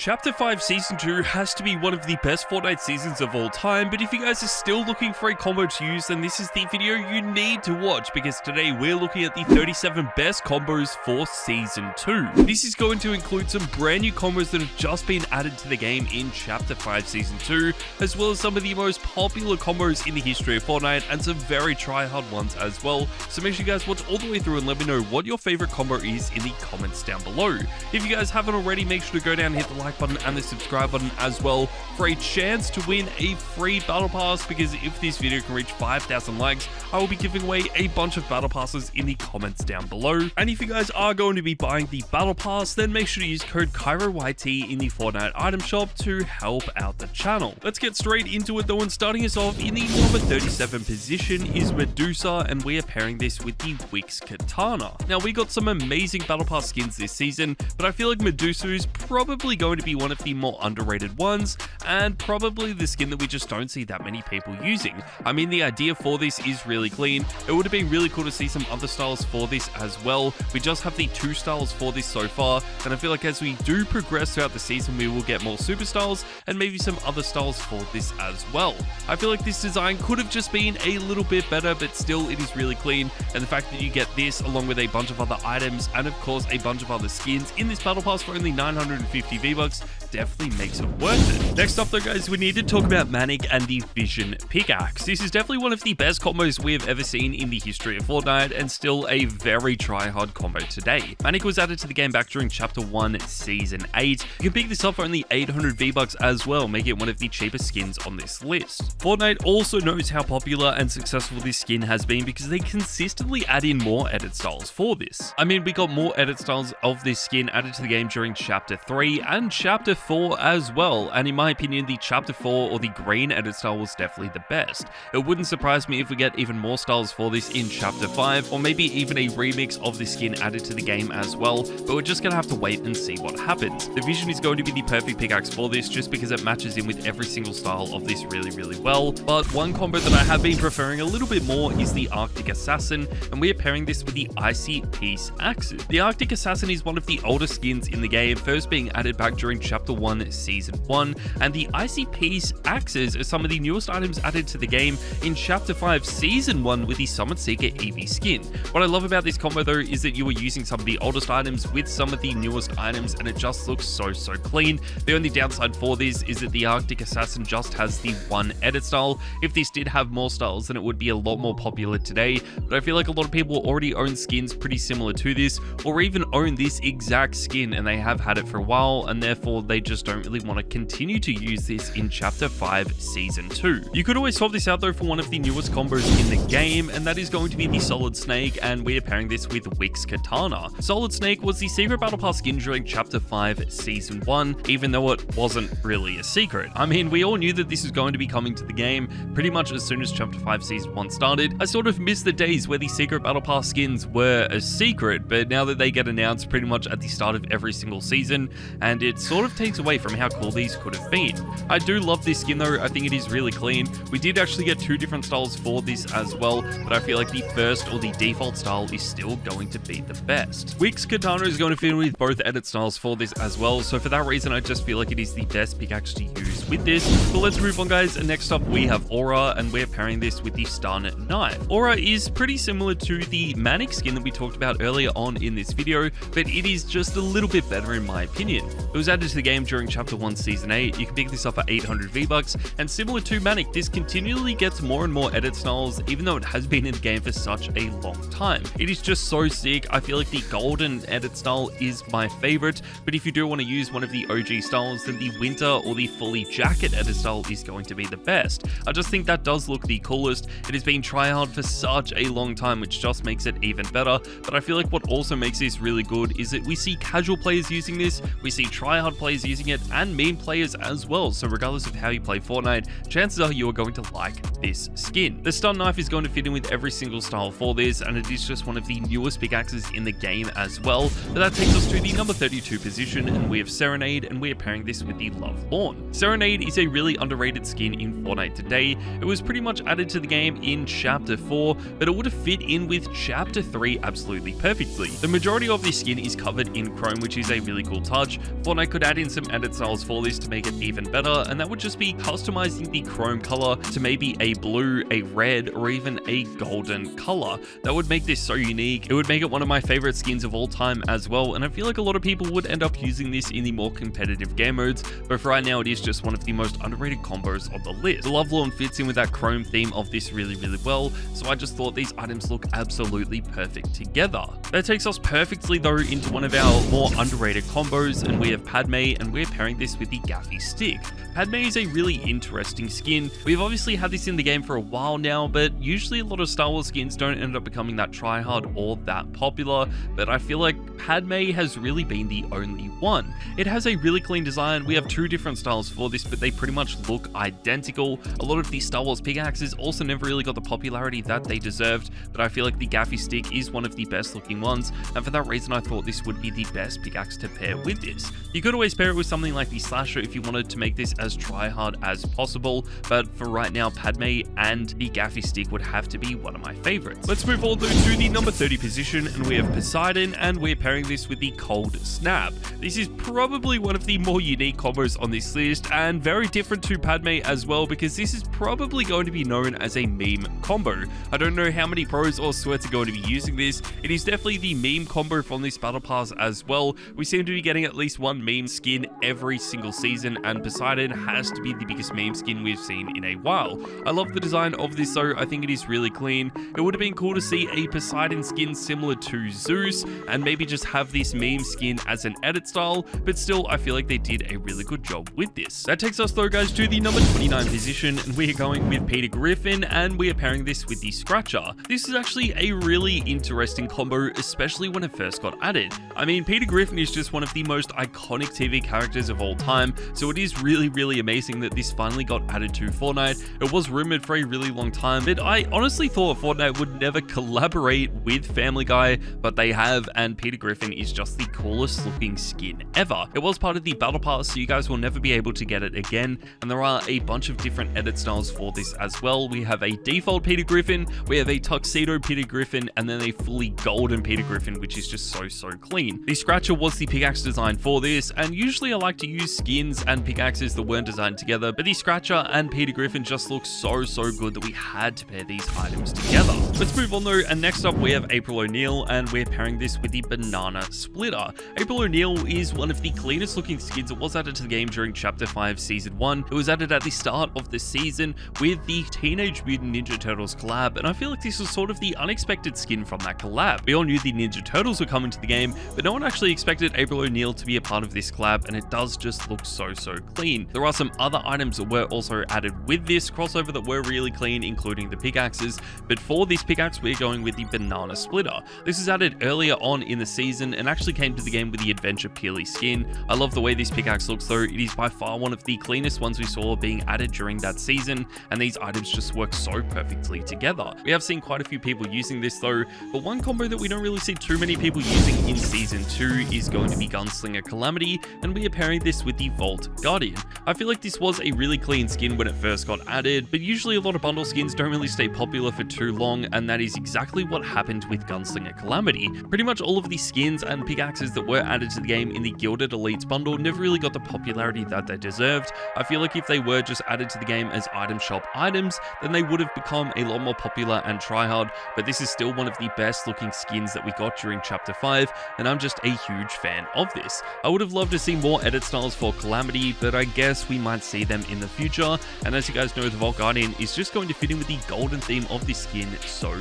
Chapter 5 Season 2 has to be one of the best Fortnite seasons of all time, but if you guys are still looking for a combo to use, then this is the video you need to watch, because today we're looking at the 37 best combos for Season 2. This is going to include some brand new combos that have just been added to the game in Chapter 5 Season 2, as well as some of the most popular combos in the history of Fortnite, and some very try-hard ones as well. So make sure you guys watch all the way through and let me know what your favorite combo is in the comments down below. If you guys haven't already, make sure to go down and hit the like button and the subscribe button as well for a chance to win a free battle pass, because if this video can reach 5,000 likes, I will be giving away a bunch of battle passes in the comments down below. And if you guys are going to be buying the battle pass, then make sure to use code KyroYT in the Fortnite item shop to help out the channel. Let's get straight into it though, and starting us off in the number 37 position is Medusa, and we are pairing this with the Wix Katana. Now, we got some amazing battle pass skins this season, but I feel like Medusa is probably going to be one of the more underrated ones, and probably the skin that we just don't see that many people using. I mean, the idea for this is really clean. It would have been really cool to see some other styles for this as well. We just have the 2 styles for this so far, and I feel like as we do progress throughout the season, we will get more super styles and maybe some other styles for this as well. I feel like this design could have just been a little bit better, but still it is really clean, and the fact that you get this along with a bunch of other items and of course a bunch of other skins in this battle pass for only 950 V-Bucks definitely makes it worth it. Next up though, guys, we need to talk about Manic and the Vision Pickaxe. This is definitely one of the best combos we have ever seen in the history of Fortnite, and still a very try-hard combo today. Manic was added to the game back during Chapter 1 Season 8. You can pick this up for only 800 V-Bucks as well, making it one of the cheapest skins on this list. Fortnite also knows how popular and successful this skin has been, because they consistently add in more edit styles for this. I mean, we got more edit styles of this skin added to the game during Chapter 3 and Chapter 4 as well, and in my opinion, the Chapter 4 or the green edit style was definitely the best. It wouldn't surprise me if we get even more styles for this in Chapter 5, or maybe even a remix of this skin added to the game as well, but we're just gonna have to wait and see what happens. The Vision is going to be the perfect pickaxe for this, just because it matches in with every single style of this really well, but one combo that I have been preferring a little bit more is the Arctic Assassin, and we are pairing this with the Icy Peace Axes. The Arctic Assassin is one of the older skins in the game, first being added back during Chapter 1 Season 1, and the Icy Peace Axes are some of the newest items added to the game in Chapter 5 Season 1 with the Summit Seeker Eevee skin. What I love about this combo though is that you are using some of the oldest items with some of the newest items, and it just looks so clean. The only downside for this is that the Arctic Assassin just has the one edit style. If this did have more styles, then it would be a lot more popular today, but I feel like a lot of people already own skins pretty similar to this, or even own this exact skin, and they have had it for a while, and therefore they just don't really want to continue to use this in Chapter 5 Season 2. You could always swap this out though for one of the newest combos in the game, and that is going to be the Solid Snake, and we are pairing this with Wix Katana. Solid Snake was the secret battle pass skin during Chapter 5 Season 1, even though it wasn't really a secret. I mean, we all knew that this was going to be coming to the game pretty much as soon as Chapter 5 Season 1 started. I sort of miss the days where the secret battle pass skins were a secret, but now that they get announced pretty much at the start of every single season, and it sort of takes away from how cool these could have been. I do love this skin though. I think it is really clean. We did actually get 2 different styles for this as well, but I feel like the first or the default style is still going to be the best. Wix Katana is going to fit in with both edit styles for this as well, so for that reason I just feel like it is the best pickaxe to use with this. But let's move on, guys, and next up we have Aura, and we're pairing this with the Stun Knife. Aura is pretty similar to the Manic skin that we talked about earlier on in this video, but it is just a little bit better in my opinion. It was added to the game during Chapter 1 Season 8. You can pick this up for 800 V-Bucks, and similar to Manic, this continually gets more and more edit styles, even though it has been in the game for such a long time. It is just so sick. I feel like the golden edit style is my favorite, but if you do want to use one of the OG styles, then the winter or the fully jacket edit style is going to be the best. I just think that does look the coolest. It has been try-hard for such a long time, which just makes it even better, but I feel like what also makes this really good is that we see casual players using this, we see try-hard players using it, and meme players as well, so regardless of how you play Fortnite, chances are you are going to like this skin. The Stun Knife is going to fit in with every single style for this, and it is just one of the newest pickaxes in the game as well. But that takes us to the number 32 position, and we have Serenade, and we are pairing this with the Love Lawn. Serenade is a really underrated skin in Fortnite today. It was pretty much added to the game in Chapter 4, but it would have fit in with Chapter 3 absolutely perfectly. The majority of this skin is covered in chrome, which is a really cool touch. Fortnite could add in some edit styles for this to make it even better, and that would just be customizing the chrome color to maybe a blue, a red, or even a golden color. That would make this so unique. It would make it one of my favorite skins of all time as well, and I feel like a lot of people would end up using this in the more competitive game modes, but for right now it is just one of the most underrated combos on the list. The Lovelorn fits in with that chrome theme of this really well, so I just thought these items look absolutely perfect together. That takes us perfectly though into one of our more underrated combos, and we have Padme, and we're pairing this with the Gaffy Stick. Padme is a really interesting skin. We've obviously had this in the game for a while now, but usually a lot of Star Wars skins don't end up becoming that tryhard or that popular, but I feel like Padme has really been the only one. It has a really clean design. We have two different styles for this, but they pretty much look identical. A lot of the Star Wars pickaxes also never really got the popularity that they deserved, but I feel like the Gaffy Stick is one of the best looking ones, and for that reason I thought this would be the best pickaxe to pair with this. You could always pair it with something like the Slasher if you wanted to make this as tryhard as possible, but for right now Padme and the Gaffy Stick would have to be one of my favorites. Let's move on though to the number 30 position, and we have Poseidon, and we're pairing this with the Cold Snap. This is probably one of the more unique combos on this list, and very different to Padme as well, because this is probably going to be known as a meme combo. I don't know how many pros or sweats are going to be using this. It is definitely the meme combo from this battle pass as well. We seem to be getting at least one meme skin every single season, and Poseidon has to be the biggest meme skin we've seen in a while. I love the design of this though. I think it is really clean. It would have been cool to see a Poseidon skin similar to Zeus, and maybe just have this meme skin as an edit style, but still I feel like they did a really good job with this. That takes us though guys to the number 29 position, and we are going with Peter Griffin, and we are pairing this with the Scratcher. This is actually a really interesting combo, especially when it first got added. I mean, Peter Griffin is just one of the most iconic TV characters of all time, so it is really amazing that this finally got added to Fortnite. It was rumored for a really long time, but I honestly thought Fortnite would never collaborate with Family Guy, but they have, and Peter Griffin is just the coolest looking skin ever. It was part of the battle pass, so you guys will never be able to get it again, and there are a bunch of different edit styles for this as well. We have a default Peter Griffin, we have a tuxedo Peter Griffin, and then a fully golden Peter Griffin, which is just so clean. The Scratcher was the pickaxe design for this, and usually I like to use skins and pickaxes that weren't designed together, but the Scratcher and Peter Griffin just look so good that we had to pair these items together. Let's move on though, and next up we have April O'Neil, and we're pairing this with the Banana Splitter. April O'Neil is one of the cleanest looking skins. It was added to the game during Chapter 5 Season 1. It was added at the start of the season with the Teenage Mutant Ninja Turtles collab, and I feel like this was sort of the unexpected skin from that collab. We all knew the Ninja Turtles were coming to the game, but no one actually expected April O'Neil to be a part of this collab, and it does just look so clean. There are some other items that were also added with this crossover that were really clean, including the pickaxes, but for this pickaxe we're going with the Banana Splitter. This is added earlier on in the season and actually came to the game with the Adventure Peely skin. I love the way this pickaxe looks though. It is by far one of the cleanest ones we saw being added during that season, and these items just work so perfectly together. We have seen quite a few people using this though, but one combo that we don't really see too many people using in Season 2 is going to be Gunslinger Calamity, and we are pairing this with the Vault Guardian. I feel like this was a really clean skin when it first got added, but usually a lot of bundle skins don't really stay popular for too long, and that is exactly what happened with Gunslinger Calamity. Pretty much all of the skins and pickaxes that were added to the game in the Gilded Elites bundle never really got the popularity that they deserved. I feel like if they were just added to the game as item shop items, then they would have become a lot more popular and tryhard, but this is still one of the best looking skins that we got during Chapter 5, and I'm just a huge fan of this. I would have loved to see more edit styles for Calamity, but I guess we might see them in the future, and as you guys know, the Vault Guardian is just going to fit in with the golden theme of this skin so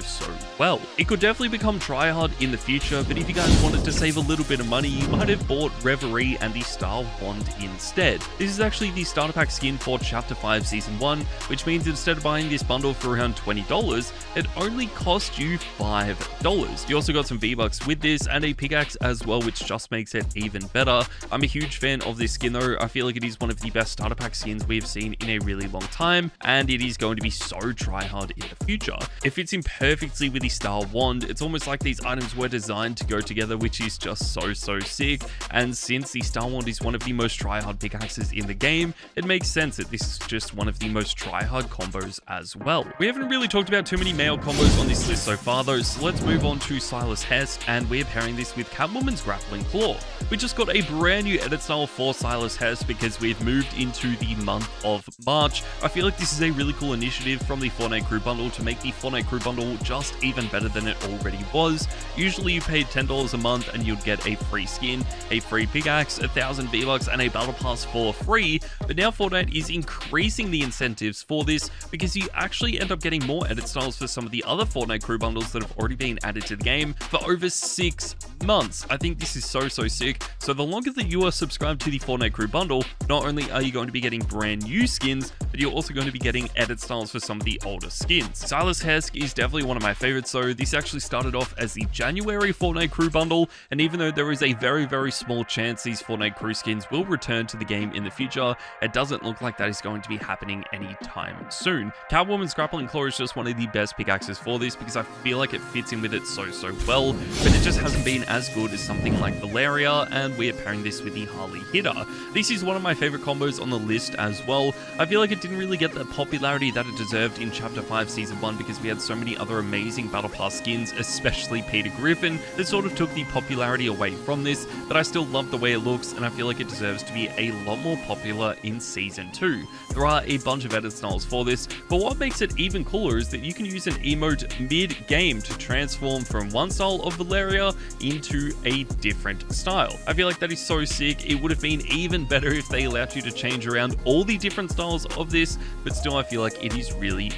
well. It could definitely become tryhard in the future, but if you guys wanted to save a little bit of money, you might have bought Reverie and the Star Wand instead. This is actually the starter pack skin for Chapter 5 Season 1, which means instead of buying this bundle for around $20, it only cost you $5. You also got some V-Bucks with this and a pickaxe as well, which just makes it even better. I'm a huge fan of this skin though. I feel like it is one of the best starter pack skins we've seen in a really long time, and it is going to be so tryhard in the future. It fits in perfectly with the Star Wand. It's almost like these items were designed to go together, which is just so sick, and since the Star Wand is one of the most tryhard pickaxes in the game, it makes sense that this is just one of the most tryhard combos as well. We haven't really talked about too many male combos on this list so far though, so let's move on to Silas Hest, and we're pairing this with Catwoman's Grappling Claw. We just got a brand brand new edit style for Sweatiest because we've moved into the month of March. I feel like this is a really cool initiative from the Fortnite crew bundle to make the Fortnite crew bundle just even better than it already was. Usually you paid $10 a month and you'd get a free skin, a free pickaxe, 1,000 V-Bucks, and a battle pass for free, but now Fortnite is increasing the incentives for this because you actually end up getting more edit styles for some of the other Fortnite crew bundles that have already been added to the game for over 6 months. I think this is so sick. So the longer that you are subscribed to the Fortnite crew bundle, not only are you going to be getting brand new skins, but you're also going to be getting edit styles for some of the older skins. Sweatiest is definitely one of my favorites, so this actually started off as the January Fortnite crew bundle, and even though there is a very small chance these Fortnite crew skins will return to the game in the future, it doesn't look like that is going to be happening anytime soon. Catwoman's grappling claw is just one of the best pickaxes for this because I feel like it fits in with it so well, but it just hasn't been as good as something like Valeria, and we're pairing this with the Harley hitter. This is one of my favorite combos on the list as well. I feel like it didn't really get the popularity that it deserved in Chapter 5 Season 1 because we had so many other amazing Battle Pass skins, especially Peter Griffin, that sort of took the popularity away from this, but I still love the way it looks and I feel like it deserves to be a lot more popular in Season 2. There are a bunch of edit styles for this, but what makes it even cooler is that you can use an emote mid-game to transform from one style of Valeria into a different style. I feel like that is so sick. It would have been even better if they allowed you to change around all the different styles of this, but still I feel like it is really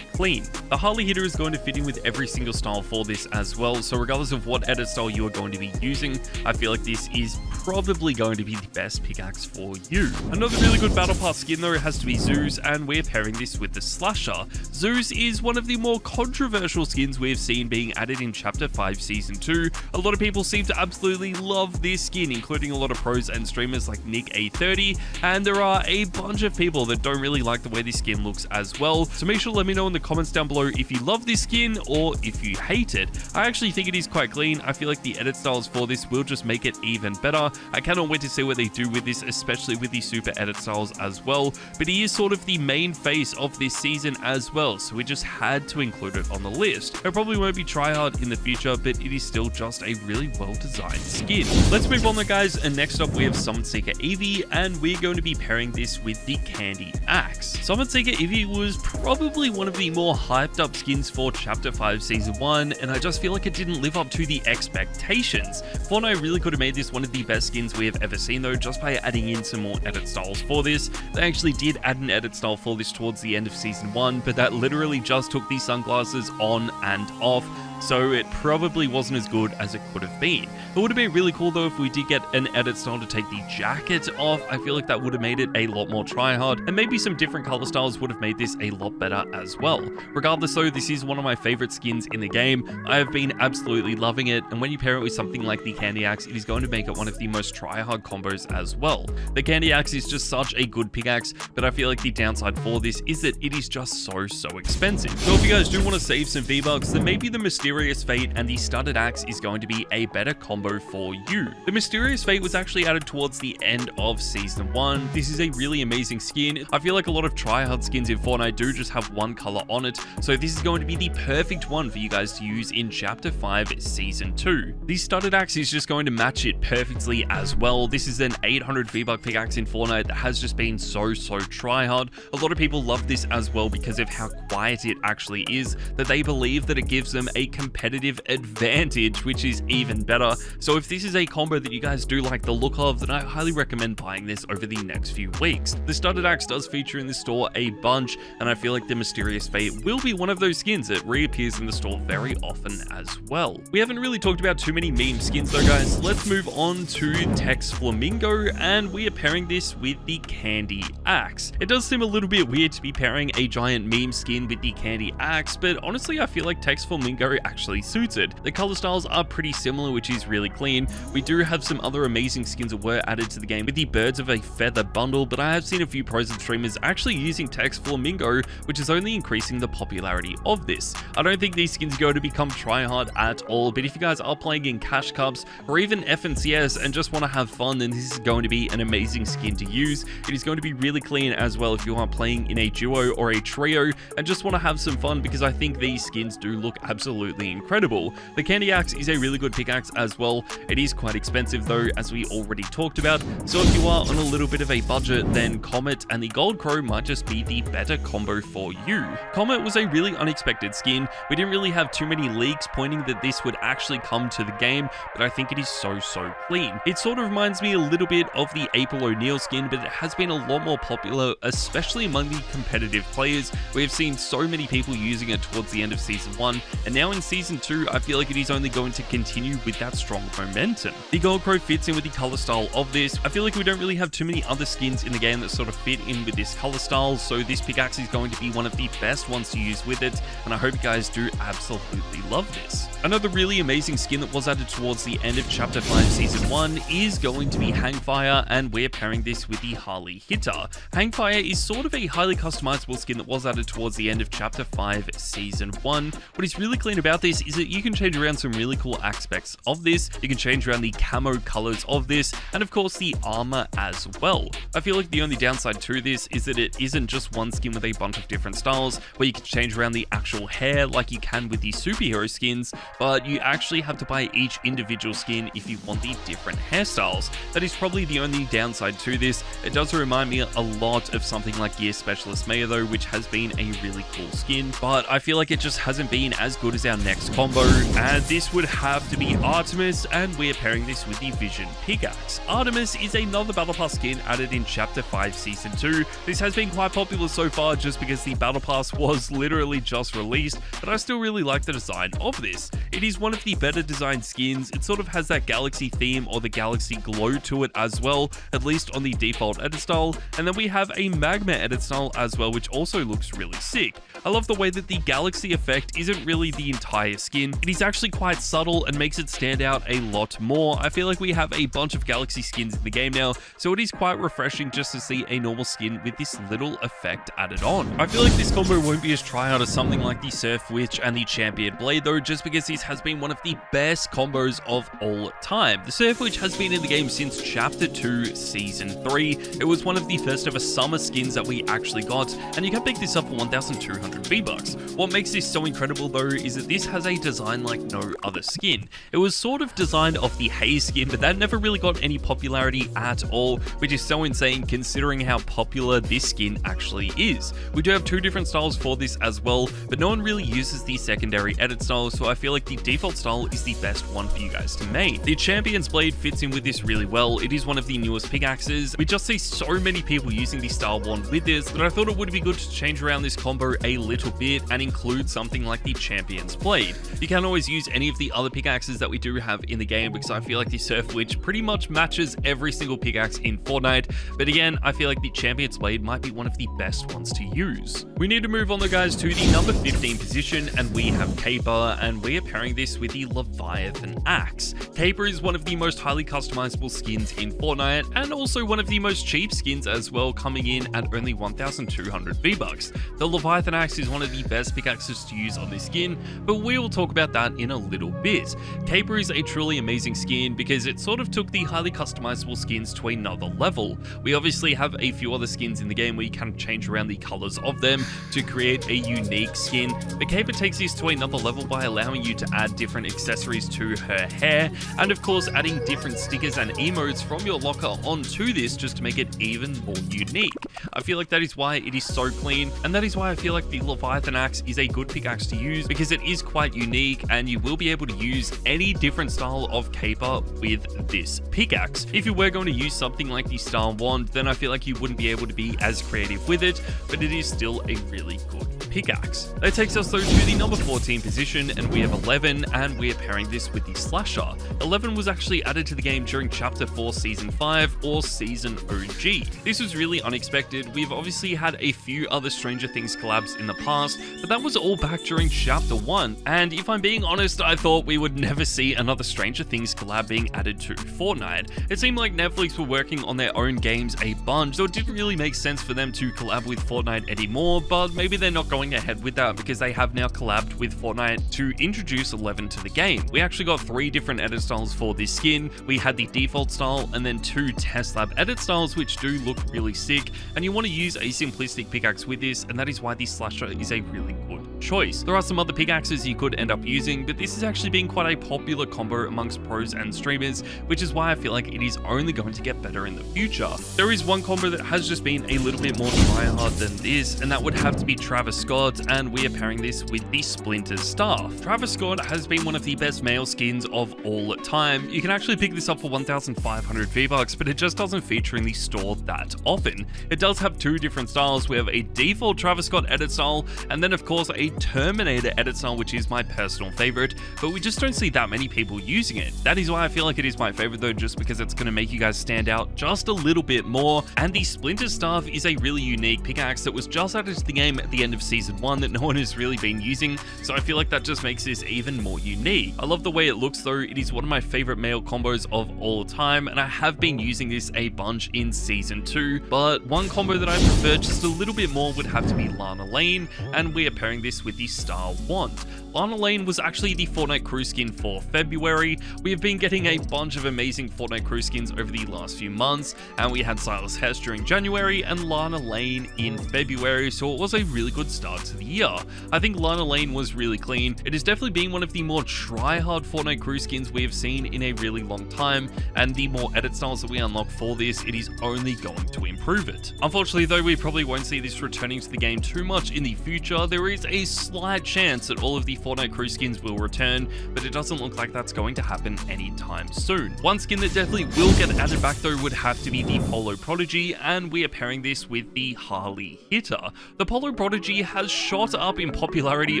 clean. The Harley hitter is going to fit in with every single style for this as well, so regardless of what edit style you are going to be using, I feel like this is probably going to be the best pickaxe for you. Another really good battle pass skin though has to be Zeus, and we're pairing this with the Slasher. Zeus is one of the more controversial skins we've seen being added in Chapter 5 Season 2. A lot of people seem to absolutely love this skin, including a lot of pros and streamers like Nick A30, and there are a bunch of people that don't really like the way this skin looks as well, so make sure to let me know in the comments down below if you love this skin or if you hate it. I actually think it is quite clean. I feel like the edit styles for this will just make it even better. I cannot wait to see what they do with this, especially with the super edit styles as well, but he is sort of the main face of this season as well, so we just had to include it on the list. It probably won't be tryhard in the future, but it is still just a really well designed skin. Let's move on though guys, and next up we have Summon Seeker Eevee, and we're going to be pairing this with the Candy Axe. Summon Seeker Eevee was probably one of the more hyped up skins for Chapter 5 Season 1, and I just feel like it didn't live up to the expectations. Fortnite really could have made this one of the best skins we have ever seen though, just by adding in some more edit styles for this. They actually did add an edit style for this towards the end of Season 1, but that literally just took the sunglasses on and off, so it probably wasn't as good as it could have been. It would have been really cool though if we did get an edit style to take the jacket off. I feel like that would have made it a lot more tryhard, and maybe some different color styles would have made this a lot better as well. Regardless though, this is one of my favorite skins in the game. I have been absolutely loving it, and when you pair it with something like the Candy Axe, it is going to make it one of the most tryhard combos as well. The Candy Axe is just such a good pickaxe, but I feel like the downside for this is that it is just so expensive. So if you guys do want to save some V-Bucks, then maybe the Mysterious Fate and the Studded Axe is going to be a better combo for you. The Mysterious Fate was actually added towards the end of Season 1. This is a really amazing skin. I feel like a lot of tryhard skins in Fortnite do just have one color on it, so this is going to be the perfect one for you guys to use in Chapter 5 Season 2. The Studded Axe is just going to match it perfectly as well. This is an 800 V-Buck pickaxe in Fortnite that has just been so tryhard. A lot of people love this as well because of how quiet it actually is, that they believe that it gives them a competitive advantage, which is even better. So if this is a combo that you guys do like the look of, then I highly recommend buying this over the next few weeks. The Studded Axe does feature in the store a bunch, and I feel like the Mysterious Fate will be one of those skins that reappears in the store very often as well. We haven't really talked about too many meme skins though guys. Let's move on to Tex Flamingo, and we are pairing this with the Candy Axe. It does seem a little bit weird to be pairing a giant meme skin with the Candy Axe, but honestly I feel like Tex Flamingo actually suits it. The color styles are pretty similar, which is really clean. We do have some other amazing skins that were added to the game with the Birds of a Feather bundle, but I have seen a few pros and streamers actually using Tex Flamingo, which is only increasing the popularity of this. I don't think these skins are going to become tryhard at all, but if you guys are playing in Cash Cups or even FNCS and just want to have fun, then this is going to be an amazing skin to use. It is going to be really clean as well if you are playing in a duo or a trio and just want to have some fun, because I think these skins do look absolutely absolutely incredible. The Candy Axe is a really good pickaxe as well. It is quite expensive though, as we already talked about, so if you are on a little bit of a budget, then Comet and the Gold Crow might just be the better combo for you. Comet was a really unexpected skin. We didn't really have too many leaks pointing that this would actually come to the game, but I think it is so clean. It sort of reminds me a little bit of the April O'Neil skin, but it has been a lot more popular, especially among the competitive players. We have seen so many people using it towards the end of Season 1, and now in Season 2, I feel like it is only going to continue with that strong momentum. The Gold Crow fits in with the color style of this. I feel like we don't really have too many other skins in the game that sort of fit in with this color style, so this pickaxe is going to be one of the best ones to use with it, and I hope you guys do absolutely love this. Another really amazing skin that was added towards the end of Chapter 5 Season 1 is going to be Hangfire, and we're pairing this with the Harley Hitter. Hangfire is sort of a highly customizable skin that was added towards the end of Chapter 5 Season 1. What is really clean about this is that you can change around some really cool aspects of this. You can change around the camo colors of this, and of course the armor as well. I feel like the only downside to this is that it isn't just one skin with a bunch of different styles, where you can change around the actual hair like you can with the superhero skins, but you actually have to buy each individual skin if you want the different hairstyles. That is probably the only downside to this. It does remind me a lot of something like Gear Specialist Maya though, which has been a really cool skin, but I feel like it just hasn't been as good as our next combo, and this would have to be Artemis, and we're pairing this with the Vision Pickaxe. Artemis is another Battle Pass skin added in Chapter 5 Season 2. This has been quite popular so far just because the Battle Pass was literally just released, but I still really like the design of this. It is one of the better designed skins. It sort of has that galaxy theme or the galaxy glow to it as well, at least on the default edit style, and then we have a magma edit style as well, which also looks really sick. I love the way that the galaxy effect isn't really the entire skin. It is actually quite subtle and makes it stand out a lot more. I feel like we have a bunch of galaxy skins in the game now, so it is quite refreshing just to see a normal skin with this little effect added on. I feel like this combo won't be as try hard as something like the Surf Witch and the Champion Blade though, just because this has been one of the best combos of all time. The Surf Witch has been in the game since Chapter 2 Season 3. It was one of the first ever summer skins that we actually got, and you can pick this up for 1,200 V-Bucks. What makes this so incredible though is that this has a design like no other skin. It was sort of designed off the Haze skin, but that never really got any popularity at all, which is so insane considering how popular this skin actually is. We do have two different styles for this as well, but no one really uses the secondary edit style, so I feel like the default style is the best one for you guys to main. The Champion's Blade fits in with this really well. It is one of the newest pickaxes. We just see so many people using the style wand with this that I thought it would be good to change around this combo a little bit and include something like the Champion's Blade. You can always use any of the other pickaxes that we do have in the game, because I feel like the Surf Witch pretty much matches every single pickaxe in Fortnite, but again, I feel like the Champion's Blade might be one of the best ones to use. We need to move on though guys to the number 15 position, and we have Caper, and we are pairing this with the Leviathan Axe. Caper is one of the most highly customizable skins in Fortnite, and also one of the most cheap skins as well, coming in at only 1,200 V-Bucks. The Leviathan Axe is one of the best pickaxes to use on this skin, but we will talk about that in a little bit. Caper is a truly amazing skin because it sort of took the highly customizable skins to another level. We obviously have a few other skins in the game where you can change around the colors of them to create a unique skin, but Caper takes this to another level by allowing you to add different accessories to her hair, and of course adding different stickers and emotes from your locker onto this just to make it even more unique. I feel like that is why it is so clean, and that is why I feel like the Leviathan Axe is a good pickaxe to use, because it is quite unique and you will be able to use any different style of caper with this pickaxe. If you were going to use something like the Star Wand, then I feel like you wouldn't be able to be as creative with it, but it is still a really good pickaxe. That takes us though to the number 14 position, and we have 11, and we are pairing this with the Slasher. 11 was actually added to the game during Chapter 4 Season 5 or Season OG. This was really unexpected. We've obviously had a few other Stranger Things collabs in the past, but that was all back during Chapter 1, and if I'm being honest, I thought we would never see another Stranger Things collab being added to Fortnite. It seemed like Netflix were working on their own games a bunch, so it didn't really make sense for them to collab with Fortnite anymore, but maybe they're not going ahead with that because they have now collabed with Fortnite to introduce 11 to the game. We actually got 3 different edit styles for this skin. We had the default style and then 2 test lab edit styles, which do look really sick, and you want to use a simplistic pickaxe with this, and that is why the Slasher is a really good choice. There are some other pickaxes you could end up using, but this has actually been quite a popular combo amongst pros and streamers, which is why I feel like it is only going to get better in the future. There is one combo that has just been a little bit more tryhard than this, and that would have to be Travis Scott, and we are pairing this with the Splinter Staff. Travis Scott has been one of the best male skins of all time. You can actually pick this up for 1,500 V-Bucks, but it just doesn't feature in the store that often. It does have two different styles. We have a default Travis Scott edit style, and then of course a Terminator edit style, which is my personal favorite, but we just don't see that many people using it. That is why I feel like it is my favorite though, just because it's going to make you guys stand out just a little bit more. And the Splinter Staff is a really unique pickaxe that was just added to the game at the end of season 1 that no one has really been using, so I feel like that just makes this even more unique. I love the way it looks though. It is one of my favorite male combos of all time, and I have been using this a bunch in season 2, but one combo that I prefer just a little bit more would have to be Lana Lane, and we are pairing this with the Star Wand. Lana Lane was actually the Fortnite crew skin for February. We have been getting a bunch of amazing Fortnite crew skins over the last few months, and we had Silas Hess during January and Lana Lane in February, so it was a really good start to the year. I think Lana Lane was really clean. It has definitely been one of the more try-hard Fortnite crew skins we have seen in a really long time, and the more edit styles that we unlock for this, it is only going to improve it. Unfortunately though, we probably won't see this returning to the game too much in the future. There is a slight chance that all of the Fortnite crew skins will return, but it doesn't look like that's going to happen anytime soon. One skin that definitely will get added back though would have to be the Polo Prodigy, and we are pairing this with the Harley Hitter. The Polo Prodigy has shot up in popularity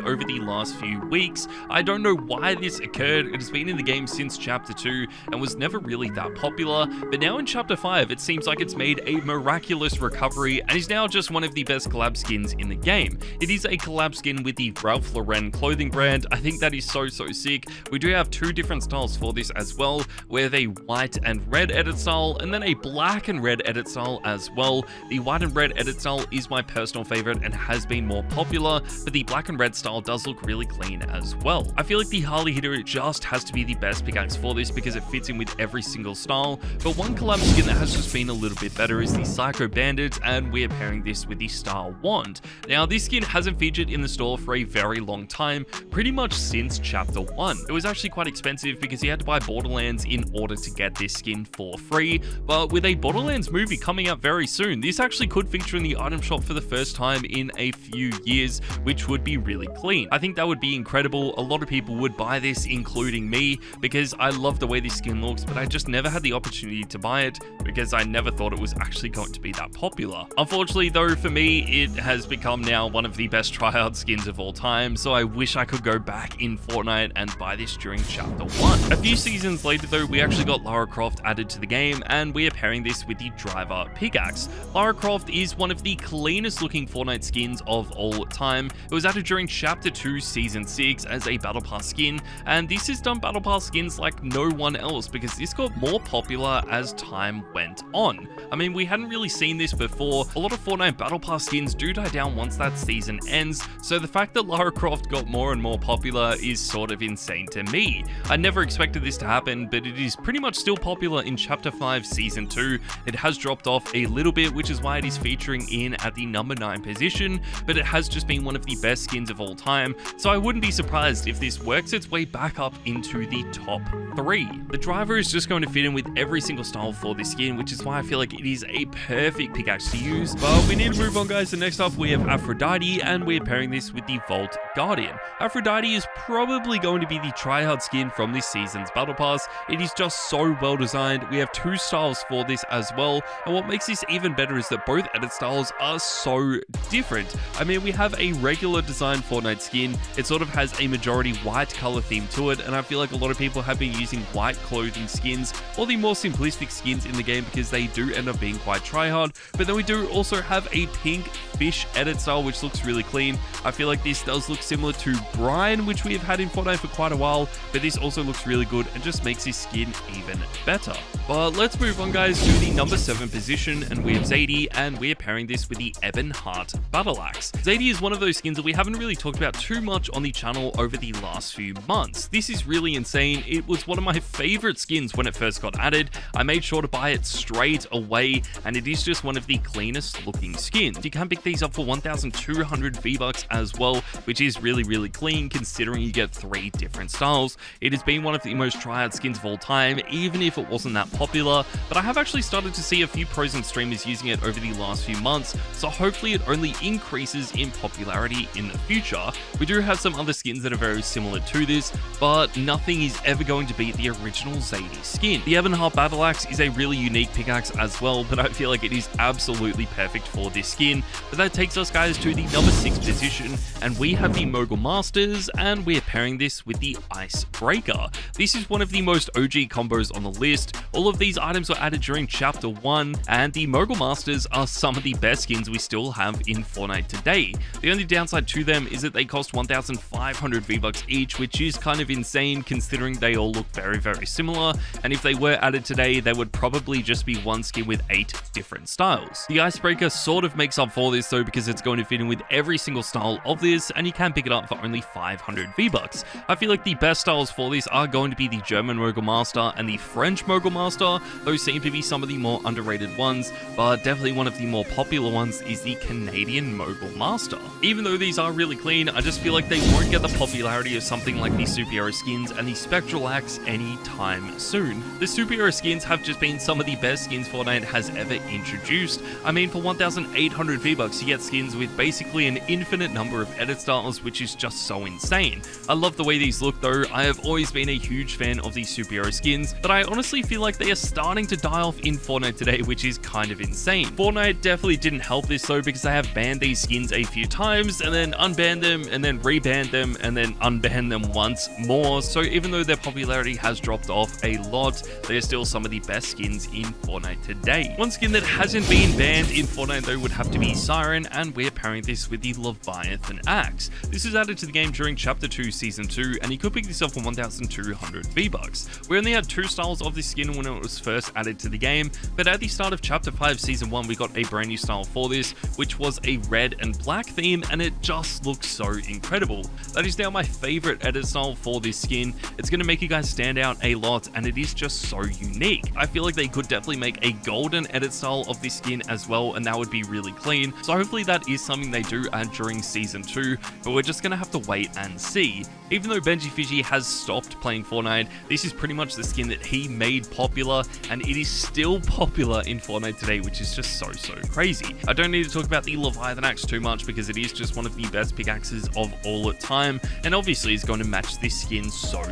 over the last few weeks. I don't know why this occurred. It has been in the game since chapter 2 and was never really that popular, but now in chapter 5 it seems like it's made a miraculous recovery and is now just one of the best collab skins in the game. It is a collab skin with the Ralph Lauren clothing brand. I think that is so sick. We do have two different styles for this as well. We have a white and red edit style, and then a black and red edit style as well. The white and red edit style is my personal favorite and has been more popular, but the black and red style does look really clean as well. I feel like the Harley Hitter just has to be the best pickaxe for this because it fits in with every single style, but one collab skin that has just been a little bit better is the Psycho Bandit, and we're pairing this with the Star Wand. Now this skin hasn't featured in the store for a very long time, pretty much since chapter 1. It was actually quite expensive because you had to buy Borderlands in order to get this skin for free, but with a Borderlands movie coming out very soon, this actually could feature in the item shop for the first time in a few years, which would be really clean. I think that would be incredible. A lot of people would buy this, including me, because I love the way this skin looks, but I just never had the opportunity to buy it because I never thought it was actually going to be that popular. Unfortunately though, for me, it has become now one of the best tryhard skins of all time, so I wish I could go back in Fortnite and buy this during chapter 1. A few seasons later though, we actually got Lara Croft added to the game, and we are pairing this with the Driver Pickaxe. Lara Croft is one of the cleanest looking Fortnite skins of all time. It was added during chapter 2 season 6 as a battle pass skin, and this has done battle pass skins like no one else because this got more popular as time went on. I mean, we hadn't really seen this before. A lot of Fortnite battle pass skins do die down once that season ends, so the fact that Lara Croft got more and more popular is sort of insane to me. I never expected this to happen, but it is pretty much still popular in chapter 5 season 2. It has dropped off a little bit, which is why it is featuring in at the number 9 position, but it has just been one of the best skins of all time, so I wouldn't be surprised if this works its way back up into the top 3. The Driver is just going to fit in with every single style for this skin, which is why I feel like it is a perfect pickaxe to use. But we need to move on, guys. So next up we have Aphrodite, and we're pairing this with the Vault Guardian. Aphrodite is probably going to be the tryhard skin from this season's battle pass. It is just so well designed. We have two styles for this as well, and what makes this even better is that both edit styles are so different. I mean, we have a regular design Fortnite skin. It sort of has a majority white color theme to it, and I feel like a lot of people have been using white clothing skins or the more simplistic skins in the game because they do end up being quite tryhard. But then we do also have a pink fish edit style, which looks really clean. I feel like this does look similar to Brian, which we have had in Fortnite for quite a while, but this also looks really good and just makes this skin even better. But let's move on, guys, to the number 7 position, and we have Zadie, and we're pairing this with the Ebon Heart Battle Axe. Zadie is one of those skins that we haven't really talked about too much on the channel over the last few months. This is really insane. It was one of my favorite skins when it first got added. I made sure to buy it straight away, and it is just one of the cleanest looking skins. You can pick these up for 1,200 V-Bucks as well, which is really clean considering you get 3 different styles. It has been one of the most tried skins of all time, even if it wasn't that popular, but I have actually started to see a few pros and streamers using it over the last few months, so hopefully it only increases in popularity in the future. We do have some other skins that are very similar to this, but nothing is ever going to beat the original Sweatiest skin. The Ebonheart Battle Axe is a really unique pickaxe as well, but I feel like it is absolutely perfect for this skin. But that takes us, guys, to the number 6 position, and we have the Mogul Masters, and we're pairing this with the Icebreaker. This is one of the most OG combos on the list. All of these items were added during Chapter 1, and the Mogul Masters are some of the best skins we still have in Fortnite today. The only downside to them is that they cost 1,500 V-Bucks each, which is kind of insane considering they all look very similar, and if they were added today, they would probably just be one skin with 8 different styles. The Icebreaker sort of makes up for this though, because it's going to fit in with every single style of this, and you can pick it up for only 500 V-Bucks. I feel like the best styles for this are going to be the German Mogul Master and the French Mogul Master. Those seem to be some of the more underrated ones, but definitely one of the more popular ones is the Canadian Mogul Master. Even though these are really clean, I just feel like they won't get the popularity of something like the Superhero skins and the Spectral Axe anytime soon. The Superhero skins have just been some of the best skins Fortnite has ever introduced. I mean, for 1,800 V-Bucks, you get skins with basically an infinite number of edit styles, which is just so insane. I love the way these look though. I have always been a huge fan of these Superhero skins, but I honestly feel like they are starting to die off in Fortnite today, which is kind of insane. Fortnite definitely didn't help this though, because they have banned these skins a few times and then unbanned them and then rebanned them and then unbanned them once more. So even though their popularity has dropped off a lot, they're still some of the best skins in Fortnite today. One skin that hasn't been banned in Fortnite though would have to be Siren, and we're pairing this with the Leviathan Axe. This was added to the game during Chapter 2 Season 2, and you could pick this up for 1,200 V-Bucks. We only had 2 styles of this skin when it was first added to the game, but at the start of Chapter 5 Season 1 we got a brand new style for this, which was a red and black theme, and it just looks so incredible. That is now my favorite edit style for this skin. It's going to make you guys stand out a lot, and it is just so unique. I feel like they could definitely make a golden edit style of this skin as well, and that would be really clean. So hopefully that is something they do add during Season 2, but we're just going to have to wait and see. Even though Benji Fiji has stopped playing Fortnite, this is pretty much the skin that he made popular, and it is still popular in Fortnite today, which is just so crazy. I don't need to talk about the Leviathan Axe too much because it is just one of the best pickaxes of all time, and obviously is going to match this skin so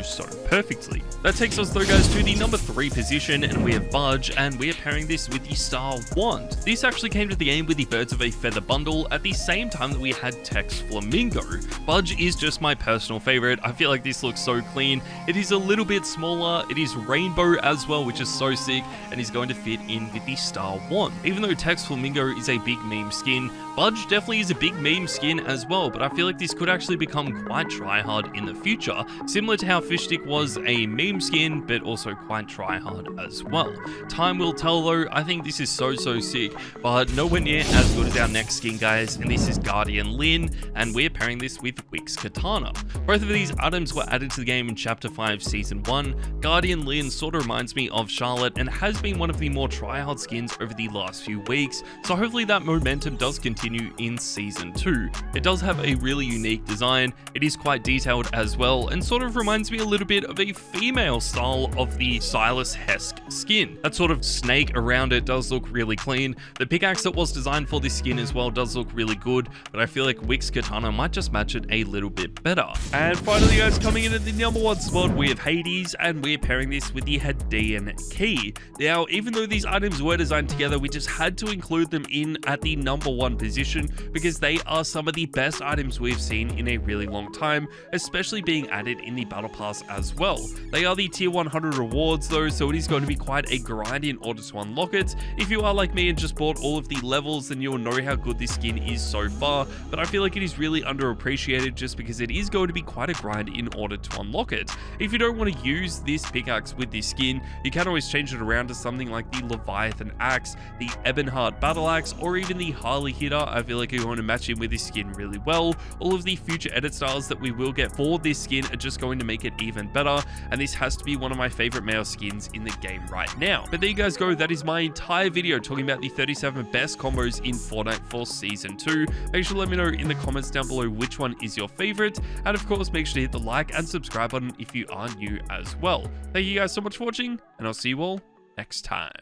perfectly. That takes us though, guys, to the number 3 position, and we have Budge, and we are pairing this with the Star Wand. This actually came to the game with the Birds of a Feather bundle at the same time that we had Tex Flamingo. Budge is just my personal favorite. I feel like this looks so clean. It is a little bit smaller, it is rainbow as well, which is so sick, and is going to fit in with the Star Wand. Even though Tex Flamingo is a big meme skin, Budge definitely is a big meme skin as well, but I feel like this could actually become quite tryhard in the future, similar to how Fishstick was a meme skin, but also quite tryhard as well. Time will tell though. I think this is so sick, but nowhere near as good as our next skin, guys, and this is Guardian Lyn, and we're pairing this with Wix Katana. Both of these items were added to the game in Chapter 5 Season 1. Guardian Lyn sort of reminds me of Charlotte and has been one of the more tryhard skins over the last few weeks, so hopefully that momentum does continue in Season 2. It does have a really unique design, it is quite detailed as well, and sort of reminds me a little bit of a female style of the Silas Hesk skin. That sort of snake around it does look really clean. The pickaxe that was designed for this skin as well does look really good, but I feel like Wix Katana might just match it a little bit better. And finally, guys, coming in at the number 1 spot, we have Hades, and we're pairing this with the Hadean Key. Now, even though these items were designed together, we just had to include them in at the number 1 position because they are some of the best items we've seen in a really long time, especially being added in the Battle Pass as well. They are the tier 100 rewards though, so it is going to be quite a grind in order to unlock it. If you are like me and just bought all of the levels, then you'll know how good this skin is so far, but I feel like it is really underappreciated just because it is going to be quite a grind in order to unlock it. If you don't want to use this pickaxe with this skin, you can always change it around to something like the Leviathan axe, the Ebonheart battle axe, or even the Harley hitter. I feel like you're going to match in with this skin really well. All of the future edit styles that we will get for this skin are just going to make it even better, and this has to be one of my favorite male skins in the game right now. But there you guys go, that is my entire video talking about the 37 best combos in Fortnite for Season 2. Make sure to let me know in the comments down below which one is your favorite, and of course make sure to hit the like and subscribe button if you are new as well. Thank you guys so much for watching, and I'll see you all next time.